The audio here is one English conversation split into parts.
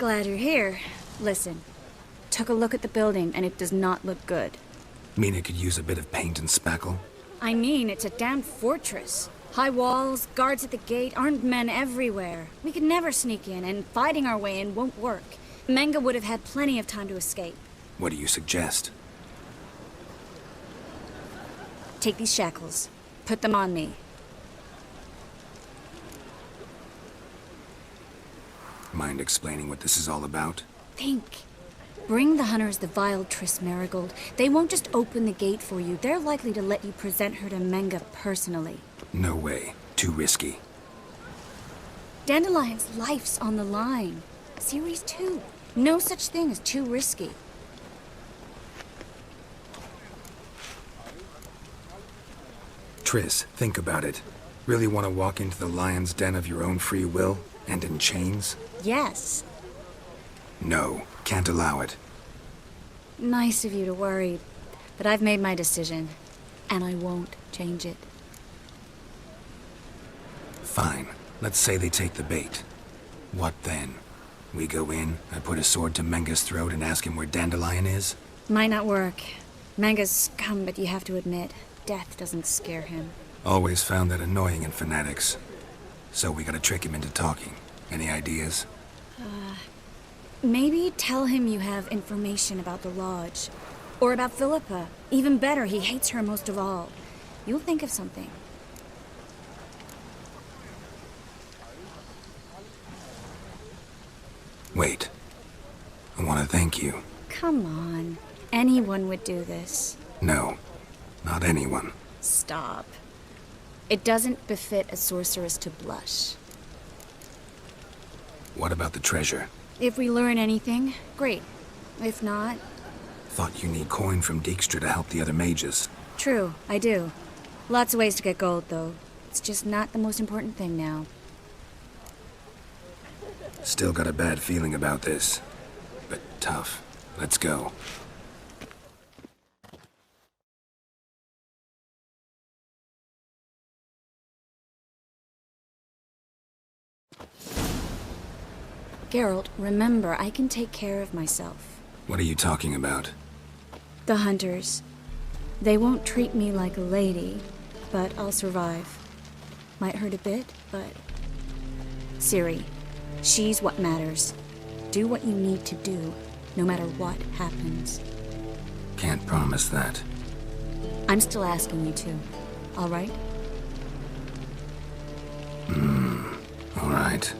Glad you're here. Listen, took a look at the building and it does not look good. Mean it could use a bit of paint and spackle? I mean, it's a damn fortress. High walls, guards at the gate, armed men everywhere. We could never sneak in, and fighting our way in won't work. Menge would have had plenty of time to escape. What do you suggest? Take these shackles. Put them on me. Mind explaining what this is all about? Think. Bring the hunters the vile Triss Marigold. They won't just open the gate for you. They're likely to let you present her to Menge personally. No way. Too risky. Dandelion's life's on the line. Series 2. No such thing as too risky. Triss, think about it. Really want to walk into the lion's den of your own free will? And in chains? Yes. No, can't allow it. Nice of you to worry, but I've made my decision, and I won't change it. Fine. Let's say they take the bait. What then? We go in, I put a sword to Menge's throat and ask him where Dandelion is? Might not work. Menge's scum, but you have to admit, death doesn't scare him. Always found that annoying in fanatics. So we gotta trick him into talking. Any ideas? Maybe tell him you have information about the Lodge. Or about Philippa. Even better, he hates her most of all. You'll think of something. Wait. I want to thank you. Come on. Anyone would do this. No. Not anyone. Stop. It doesn't befit a sorceress to blush. What about the treasure? If we learn anything, great. If not... Thought you need coin from Dijkstra to help the other mages. True, I do. Lots of ways to get gold, though. It's just not the most important thing now. Still got a bad feeling about this. But tough. Let's go. Geralt, remember, I can take care of myself. What are you talking about? The hunters. They won't treat me like a lady, but I'll survive. Might hurt a bit, but... Ciri, she's what matters. Do what you need to do, no matter what happens. Can't promise that. I'm still asking you to, all right? All right.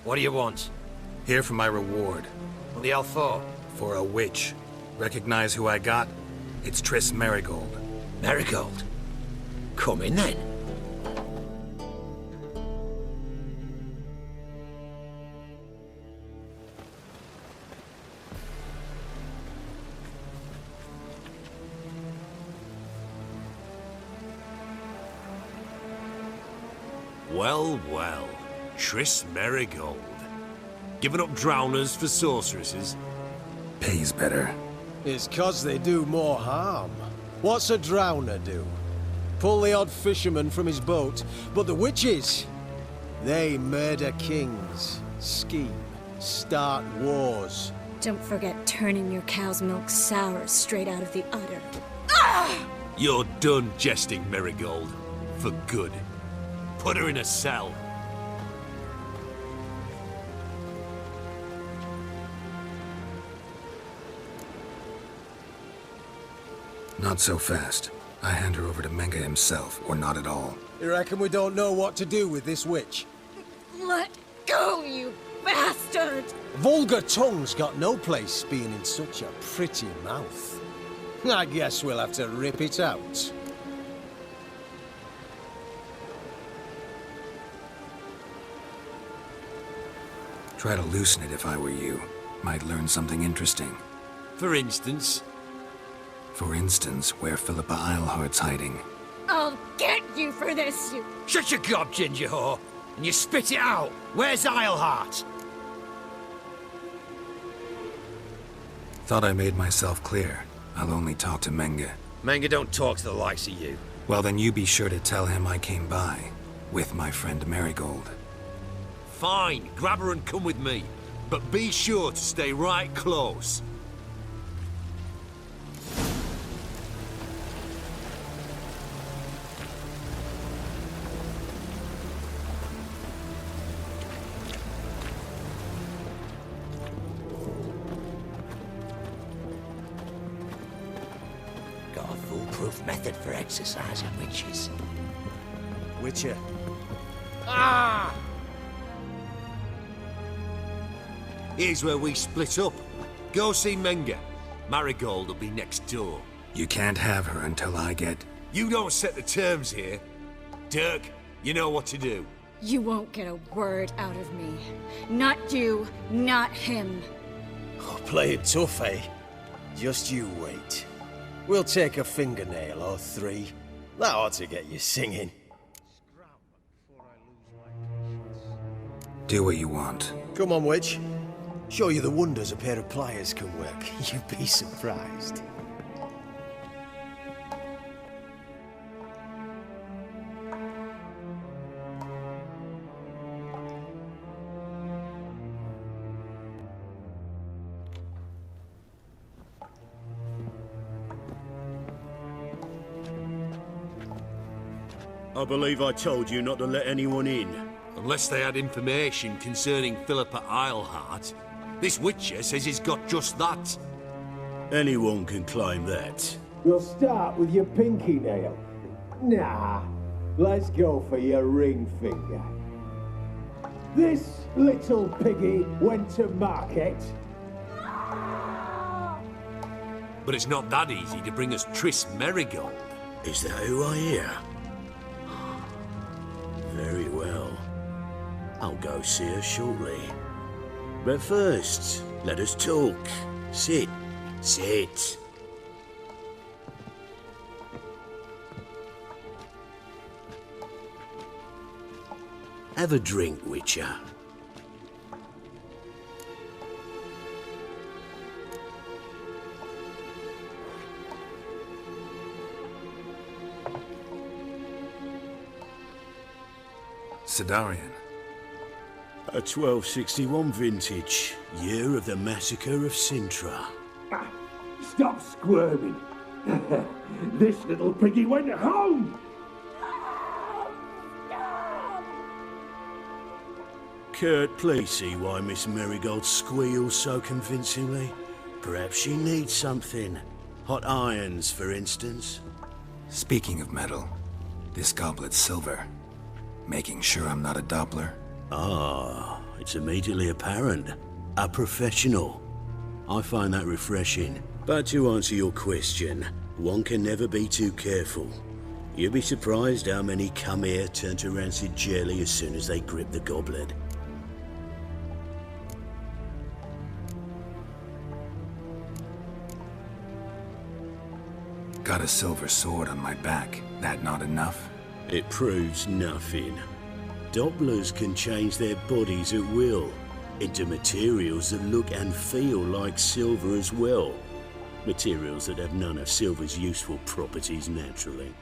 What do you want? Here for my reward. What the hell for? For a witch. Recognize who I got? It's Triss Marigold. Marigold? Come in then. Well, well. Triss Marigold. Giving up drowners for sorceresses? Pays better. It's 'cause they do more harm. What's a drowner do? Pull the odd fisherman from his boat, but the witches, they murder kings, scheme, start wars. Don't forget turning your cow's milk sour straight out of the udder. You're done jesting, Marigold. For good. Put her in a cell. Not so fast. I hand her over to Menge himself, or not at all. You reckon we don't know what to do with this witch? Let go, you bastard! Vulgar tongue's got no place being in such a pretty mouth. I guess we'll have to rip it out. Try to loosen it if I were you. Might learn something interesting. For instance? For instance, where Philippa Eilhart's hiding. I'll get you for this, you... Shut your gob, ginger whore, and you spit it out. Where's Eilhart? Thought I made myself clear. I'll only talk to Menge. Menge don't talk to the likes of you. Well, then you be sure to tell him I came by. With my friend Marigold. Fine, grab her and come with me. But be sure to stay right close. Got a foolproof method for exercising witches. Witcher. Ah! Here's where we split up. Go see Menge. Marigold will be next door. You can't have her until I get... You don't set the terms here. Dirk, you know what to do. You won't get a word out of me. Not you, not him. Oh, play it tough, eh? Just you wait. We'll take a fingernail or three. That ought to get you singing. Do what you want. Come on, witch. Show you the wonders a pair of pliers can work. You'd be surprised. I believe I told you not to let anyone in. Unless they had information concerning Philippa Eilhart. This Witcher says he's got just that. Anyone can claim that. We'll start with your pinky nail. Nah, let's go for your ring finger. This little piggy went to market. But it's not that easy to bring us Triss Marigold. Is that who I hear? Very well. I'll go see her shortly. But first, let us talk. Sit. Sit. Have a drink, Witcher. Sidarian. A 1261 vintage, year of the massacre of Sintra. Stop squirming. This little piggy went home. Kurt, please see why Miss Marigold squeals so convincingly. Perhaps she needs something. Hot irons, for instance. Speaking of metal, this goblet's silver. Making sure I'm not a Doppler. Ah, it's immediately apparent. A professional. I find that refreshing. But to answer your question, one can never be too careful. You'll be surprised how many come here turn to rancid jelly as soon as they grip the goblet. Got a silver sword on my back. That not enough? It proves nothing. Dopplers can change their bodies at will, into materials that look and feel like silver as well. Materials that have none of silver's useful properties naturally.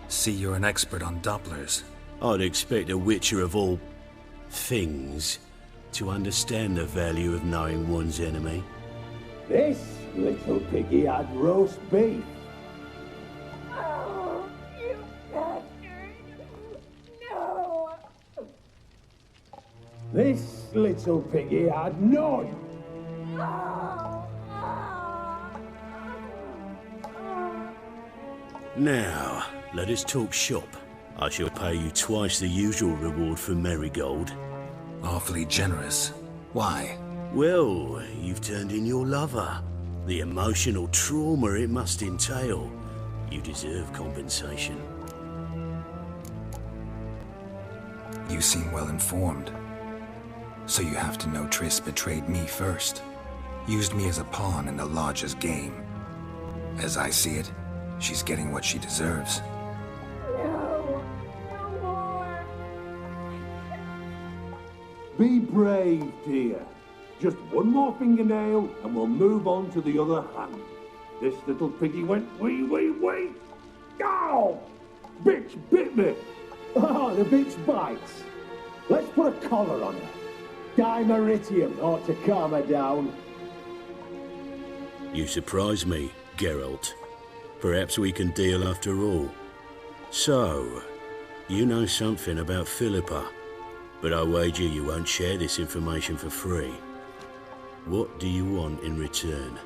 See, you're an expert on Dopplers. I'd expect a Witcher of all things to understand the value of knowing one's enemy. This little piggy had roast beef. This little piggy had none. Now, let us talk shop. I shall pay you twice the usual reward for Marigold. Awfully generous. Why? Well, you've turned in your lover. The emotional trauma it must entail. You deserve compensation. You seem well informed. So you have to know Triss betrayed me first. Used me as a pawn in the Lodge's game. As I see it, she's getting what she deserves. No, no more. Be brave, dear. Just one more fingernail and we'll move on to the other hand. This little piggy went wee. Ow! Bitch bit me. Oh, the bitch bites. Let's put a collar on her. Dimeritium ought to calm her down. You surprise me, Geralt. Perhaps we can deal after all. So, you know something about Philippa, but I wager you won't share this information for free. What do you want in return?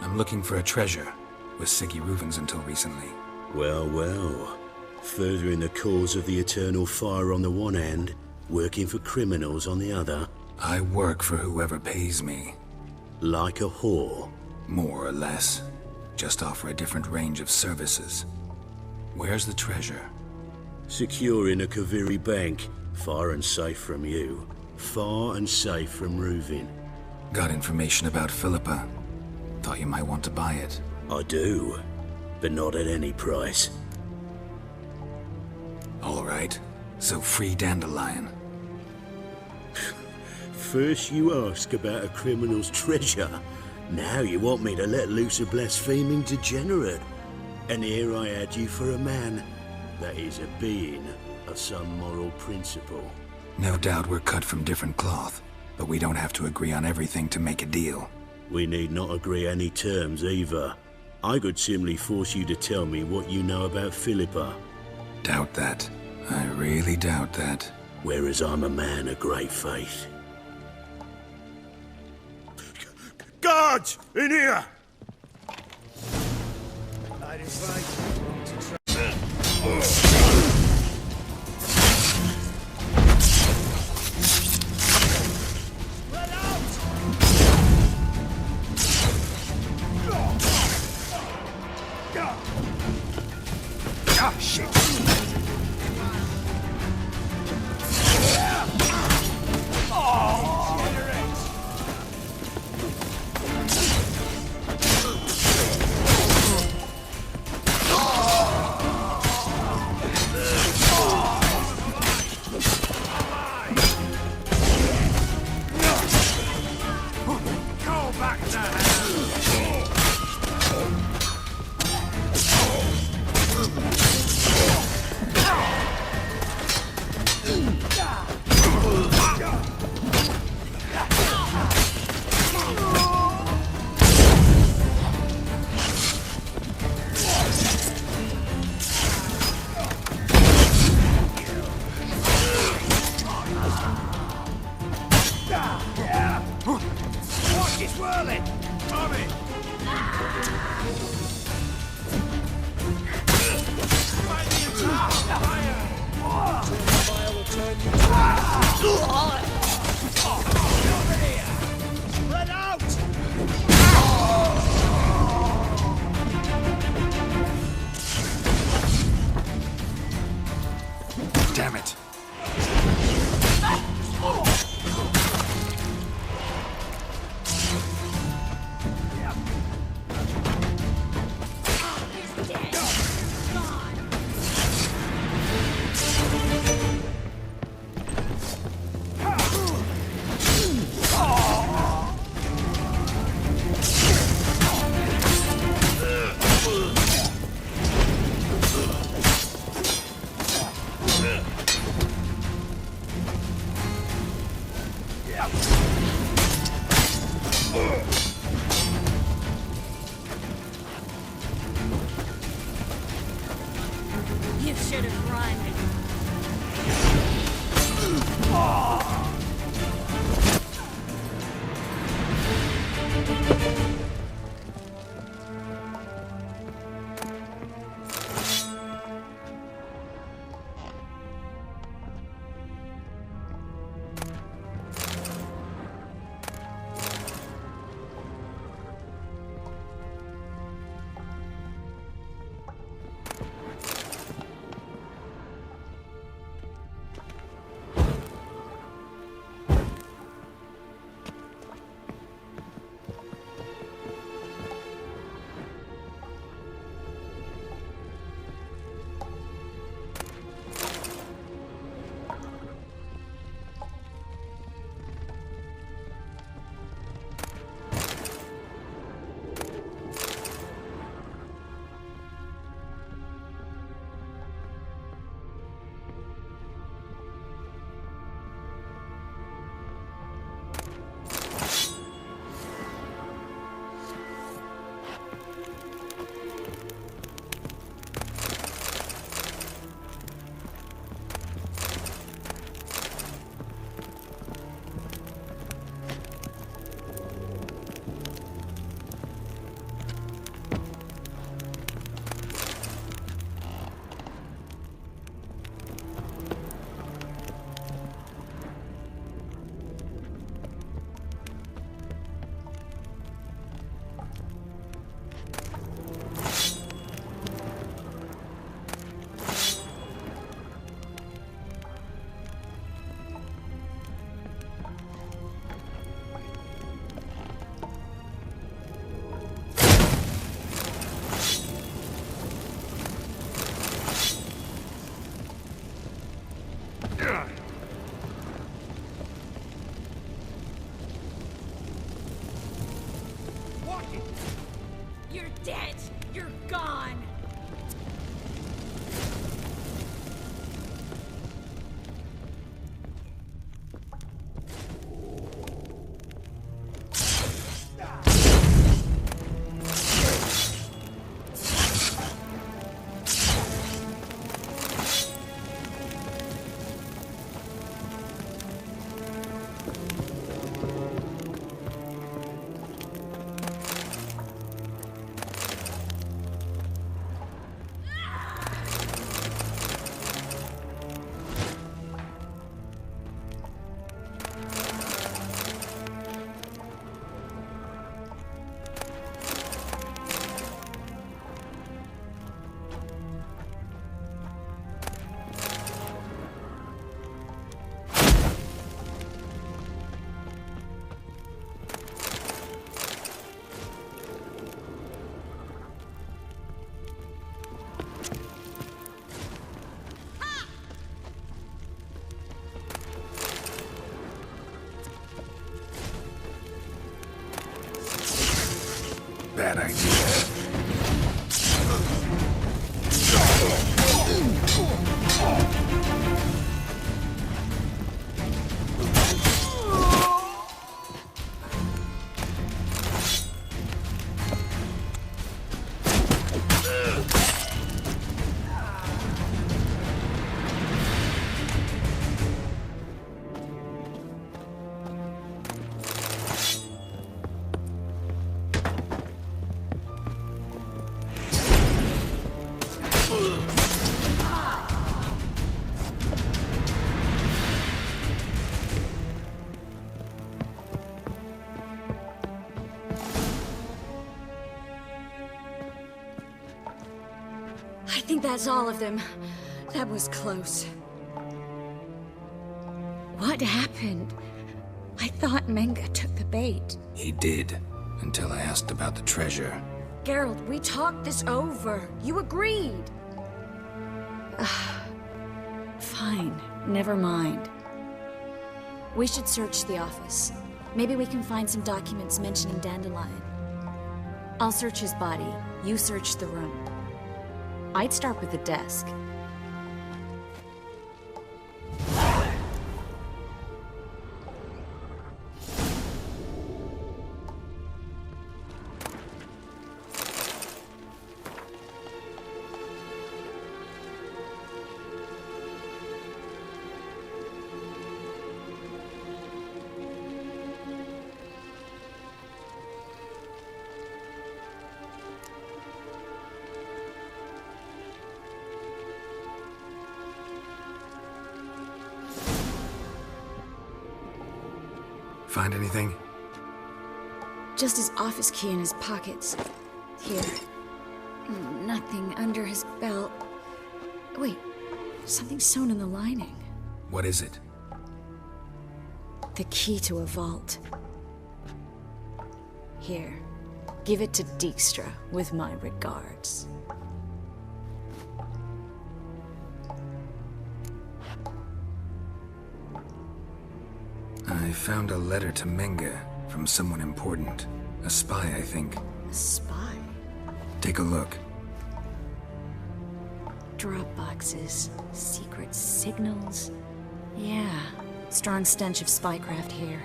I'm looking for a treasure. Was Siggy Reuven's until recently. Well. Furthering the cause of the eternal fire on the one hand, working for criminals on the other. I work for whoever pays me. Like a whore? More or less. Just offer a different range of services. Where's the treasure? Secure in a Kaviri bank. Far and safe from you. Far and safe from Reuven. Got information about Philippa. Thought you might want to buy it. I do, but not at any price. All right. So free Dandelion. First you ask about a criminal's treasure. Now you want me to let loose a blaspheming degenerate. And here I had you for a man. That is a being of some moral principle. No doubt we're cut from different cloth, but we don't have to agree on everything to make a deal. We need not agree any terms either. I could simply force you to tell me what you know about Philippa. Doubt that. I really doubt that. Whereas I'm a man of great faith. Guards! In here! Damn it! You should have run. I think that's all of them. That was close. What happened? I thought Menga took the bait. He did, until I asked about the treasure. Geralt, we talked this over. You agreed. Fine, never mind. We should search the office. Maybe we can find some documents mentioning Dandelion. I'll search his body. You search the room. I'd start with the desk. Find anything? Just his office key in his pockets. Here. Nothing under his belt. Wait, something sewn in the lining. What is it? The key to a vault. Here. Give it to Dijkstra with my regards. I found a letter to Menga from someone important. A spy, I think. A spy? Take a look. Drop boxes, secret signals. Yeah, strong stench of spycraft here.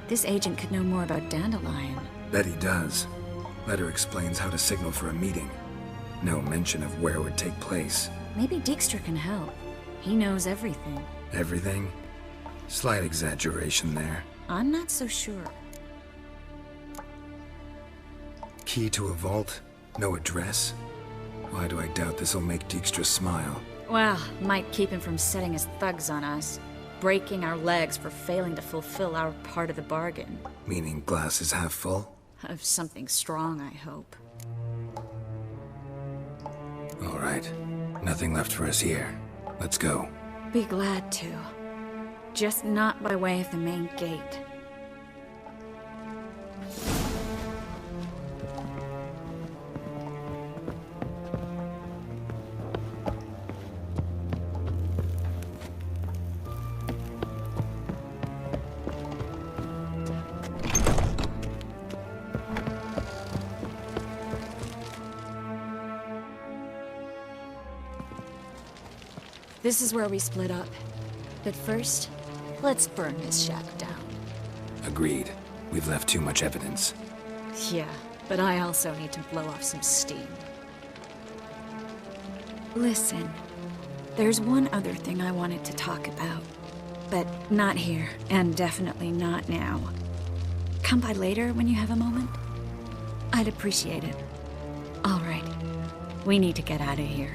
This agent could know more about Dandelion. Bet he does. Letter explains how to signal for a meeting. No mention of where it would take place. Maybe Dijkstra can help. He knows everything. Everything? Slight exaggeration there. I'm not so sure. Key to a vault? No address? Why do I doubt this'll make Dijkstra smile? Well, might keep him from setting his thugs on us. Breaking our legs for failing to fulfill our part of the bargain. Meaning glass is half full? Of something strong, I hope. All right. Nothing left for us here. Let's go. Be glad to. Just not by way of the main gate. This is where we split up. But first, let's burn this shack down. Agreed. We've left too much evidence. Yeah, but I also need to blow off some steam. Listen, there's one other thing I wanted to talk about. But not here, and definitely not now. Come by later when you have a moment? I'd appreciate it. All right, we need to get out of here.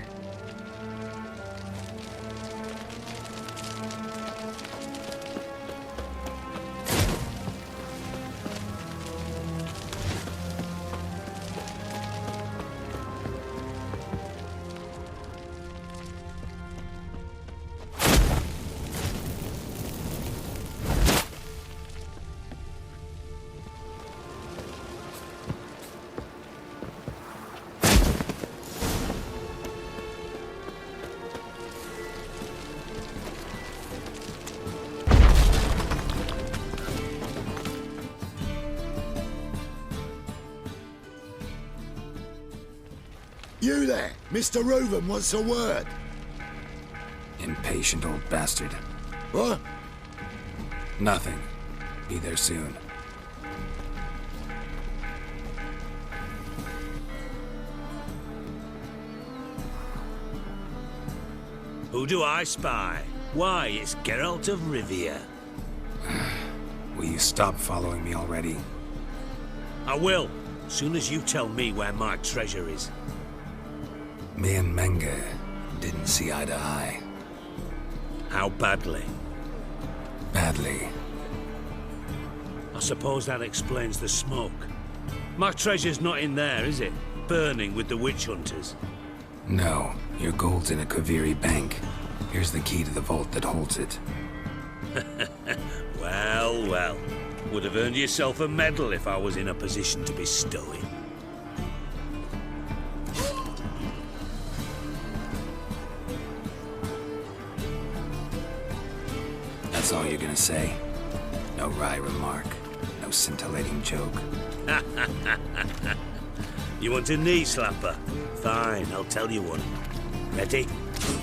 You there! Mr. Reuven wants a word. Impatient old bastard. What? Nothing. Be there soon. Who do I spy? Why, it's Geralt of Rivia. Will you stop following me already? I will, soon as you tell me where my treasure is. Me and Menga didn't see eye to eye. How badly? Badly. I suppose that explains the smoke. My treasure's not in there, is it? Burning with the witch hunters. No, your gold's in a Kaviri bank. Here's the key to the vault that holds it. Well, well. Would have earned yourself a medal if I was in a position to bestow it. That's all you're gonna say? No wry remark, no scintillating joke. You want a knee slapper? Fine, I'll tell you one. Ready?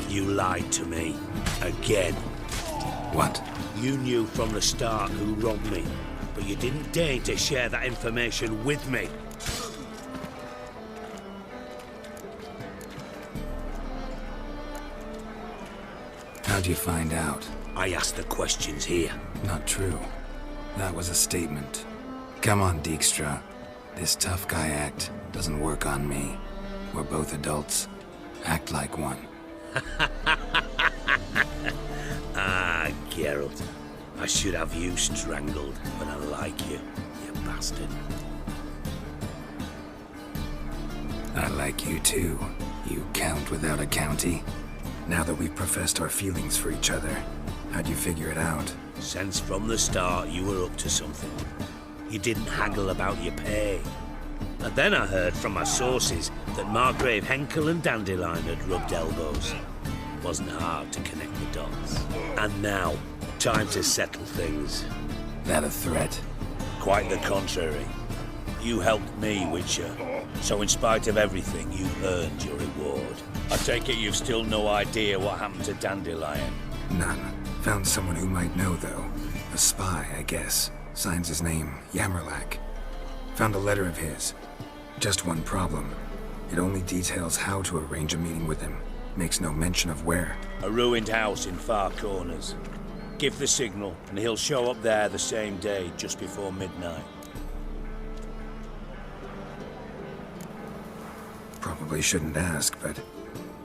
You lied to me. Again. What? You knew from the start who robbed me, but you didn't deign to share that information with me. How'd you find out? I asked the questions here. Not true. That was a statement. Come on, Dijkstra. This tough guy act doesn't work on me. We're both adults. Act like one. Ah, Geralt. I should have you strangled, but I like you, you bastard. I like you too, you count without a county. Now that we've professed our feelings for each other, how'd you figure it out? Since from the start you were up to something. You didn't haggle about your pay. And then I heard from my sources that Margrave Henkel and Dandelion had rubbed elbows. Wasn't hard to connect the dots. And now, time to settle things. That a threat? Quite the contrary. You helped me, Witcher. So in spite of everything, you've earned your reward. I take it you've still no idea what happened to Dandelion? None. Found someone who might know, though. A spy, I guess. Signs his name, Yammerlak. Found a letter of his. Just one problem. It only details how to arrange a meeting with him. Makes no mention of where. A ruined house in Far Corners. Give the signal, and he'll show up there the same day, just before midnight. Probably shouldn't ask, but...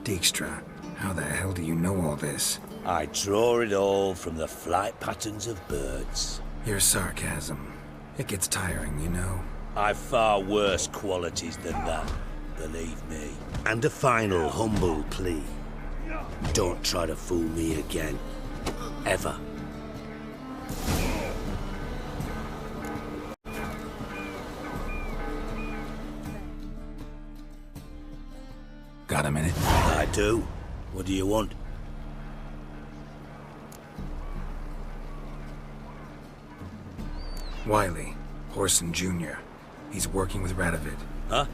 Dijkstra, how the hell do you know all this? I draw it all from the flight patterns of birds. Your sarcasm. It gets tiring, you know? I've far worse qualities than that, believe me. And a final humble plea. Don't try to fool me again. Ever. Got a minute? I do. What do you want? Wiley, Horson Jr. He's working with Radovid. Huh?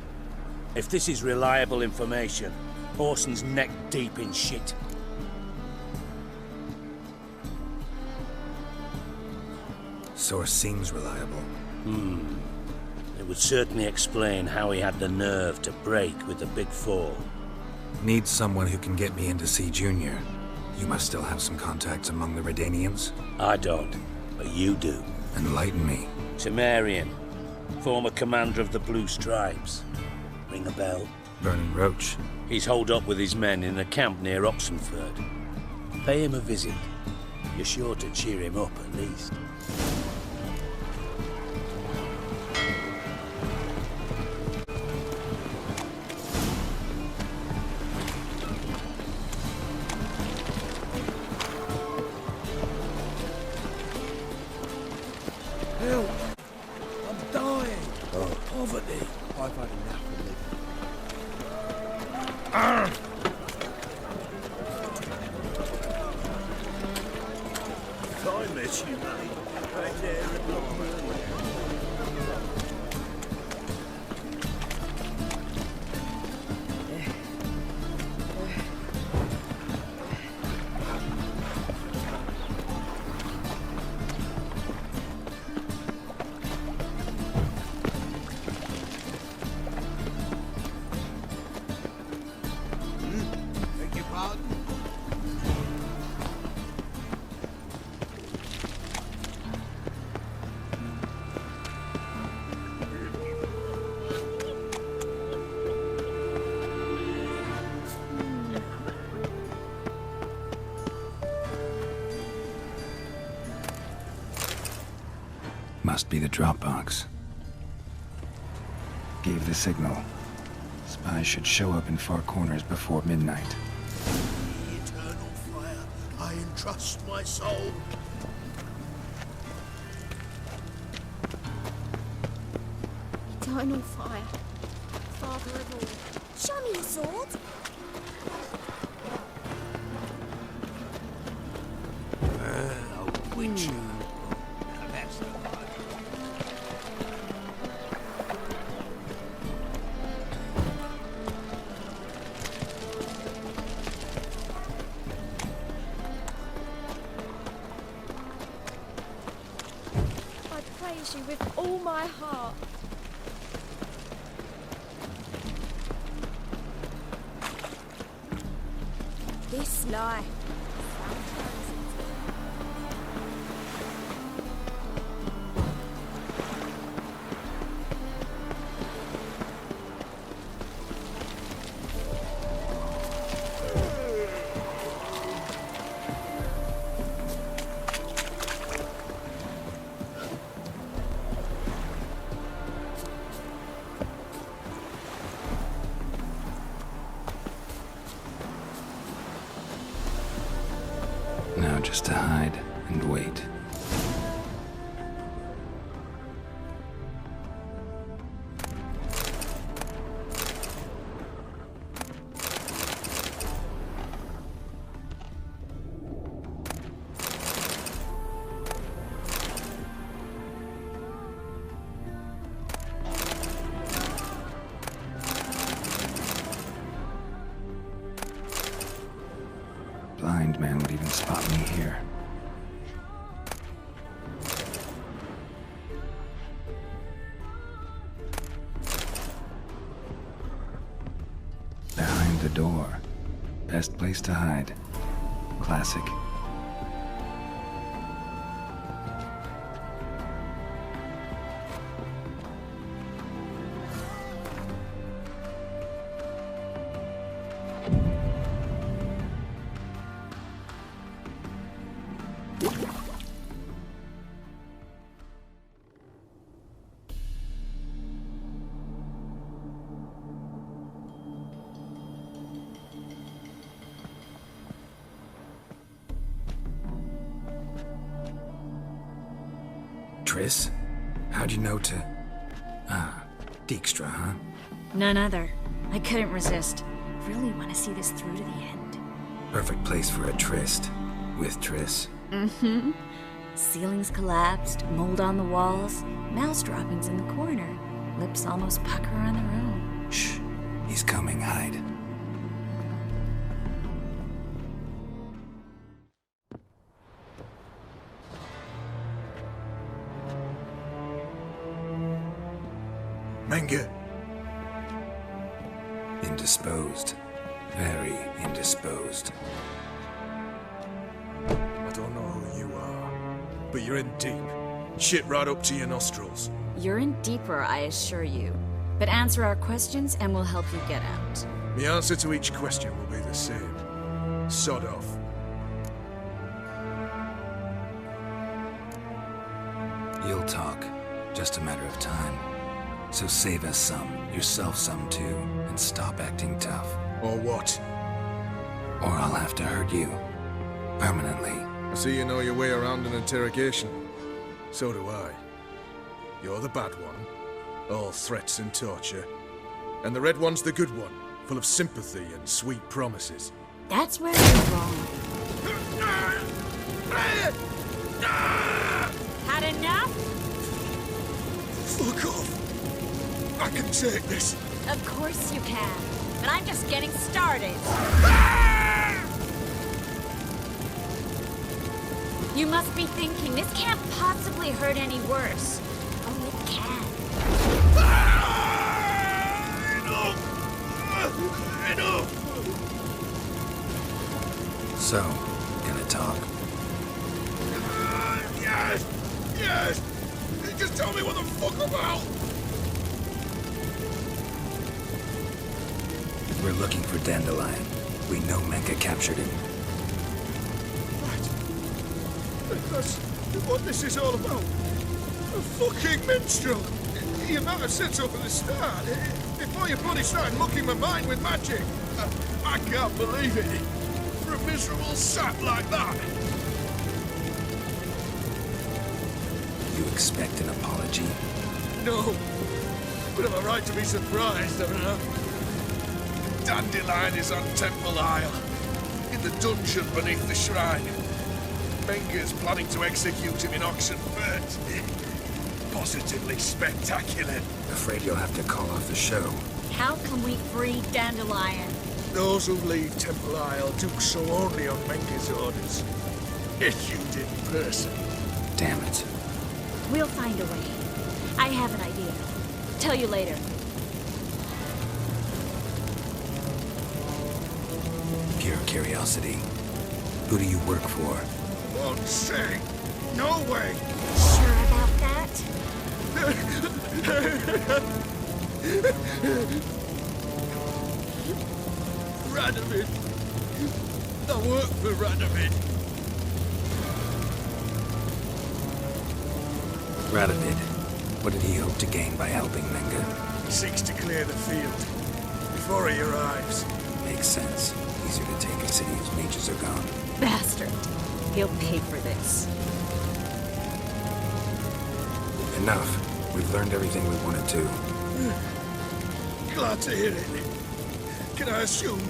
If this is reliable information, Horson's neck deep in shit. Source seems reliable. It would certainly explain how he had the nerve to break with the Big Four. Need someone who can get me in to see Junior. You must still have some contacts among the Redanians? I don't, but you do. Enlighten me. Temerian, former commander of the Blue Stripes. Ring a bell? Vernon Roach. He's holed up with his men in a camp near Oxenford. Pay him a visit. You're sure to cheer him up, at least. Help! I'm dying! Poverty! I've had enough of living. I miss you, mate. Right there at the Beg your pardon? Must be the drop box. Gave the signal. I should show up in far corners before midnight. The eternal fire, I entrust my soul. Eternal fire. Father of all. Show me your sword. A witch. Now that's the one. I praise you with all my heart. This life. Now just to hide and wait. Blind man would even spot me here. Behind the door. Best place to hide. Classic. Triss? How'd you know to... Ah, Dijkstra, huh? None other. I couldn't resist. Really want to see this through to the end. Perfect place for a tryst. With Triss. Mm-hmm. Ceilings collapsed, mold on the walls, mouse droppings in the corner. Lips almost pucker on their own. Shh. He's coming, hide. Menge. Indisposed. Very indisposed. I don't know who you are, but you're in deep. Shit right up to your nostrils. You're in deeper, I assure you. But answer our questions and we'll help you get out. The answer to each question will be the same. Sod off. You'll talk. Just a matter of time. So save us some, yourself some too, and stop acting tough. Or what? Or I'll have to hurt you. Permanently. I see you know your way around an interrogation. So do I. You're the bad one. All threats and torture. And the red one's the good one, full of sympathy and sweet promises. That's where you're wrong. Had enough? Fuck off! I can take this. Of course you can. But I'm just getting started. You must be thinking, this can't possibly hurt any worse. Oh, it can. Enough! So, gonna talk? Yes! Yes! Just tell me what the fuck about! We're looking for Dandelion. We know Menge captured him. Right. That's what this is all about. A fucking minstrel! You might have said so from the start. Before you bloody start mucking my mind with magic! I can't believe it! For a miserable sap like that! You expect an apology? No, but I'm right to be surprised, haven't I? Dandelion is on Temple Isle, in the dungeon beneath the shrine. Menger's planning to execute him in Oxenfurt. Positively spectacular. Afraid you'll have to call off the show. How can we free Dandelion? Those who leave Temple Isle do so only on Menger's orders. Issued in person. Damn it. We'll find a way. I have an idea. Tell you later. Pure curiosity. Who do you work for? Won't say. No way. Sure about that? Radovid. I work for Radovid. Radovid. What did he hope to gain by helping Menger? He seeks to clear the field before he arrives. Makes sense. Easier to take a city whose mages are gone. Bastard. He'll pay for this. Enough. We've learned everything we wanted to. Glad to hear it. Can I assume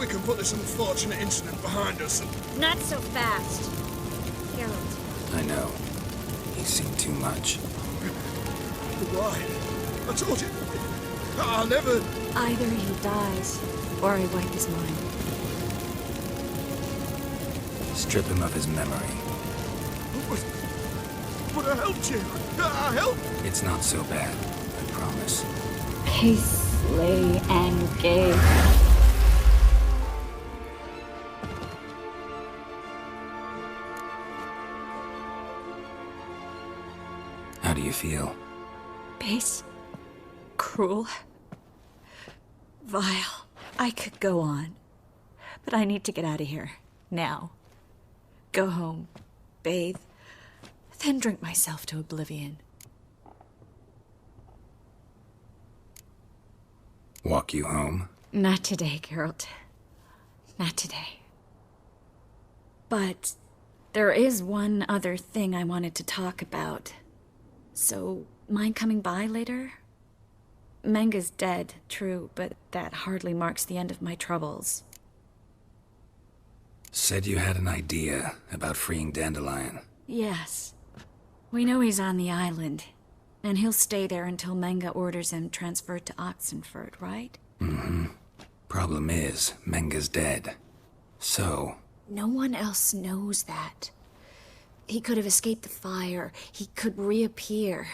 we can put this unfortunate incident behind us and... Not so fast. Geralt. I know. He's seen too much. Why? I told you. I'll never... Either he dies, or I wipe his mind. Strip him of his memory. But I helped you. I helped. It's not so bad, I promise. Peace, slay, and gay. How do you feel? Base. Cruel. Vile. I could go on. But I need to get out of here. Now. Go home. Bathe. Then drink myself to oblivion. Walk you home? Not today, Geralt. Not today. But there is one other thing I wanted to talk about. So, mind coming by later? Menga's dead, true, but that hardly marks the end of my troubles. Said you had an idea about freeing Dandelion. Yes. We know he's on the island, and he'll stay there until Menga orders him transferred to Oxenfurt, right? Mm-hmm. Problem is, Menga's dead. So... No one else knows that. He could have escaped the fire. He could reappear.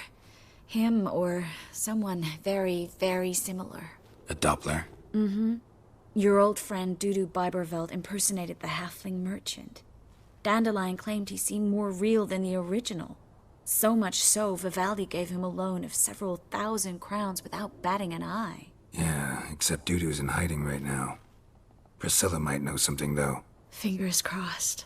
Him or someone very, very similar. A Doppler? Mm-hmm. Your old friend Dudu Biberveld impersonated the halfling merchant. Dandelion claimed he seemed more real than the original. So much so, Vivaldi gave him a loan of several thousand crowns without batting an eye. Yeah, except Dudu's in hiding right now. Priscilla might know something, though. Fingers crossed.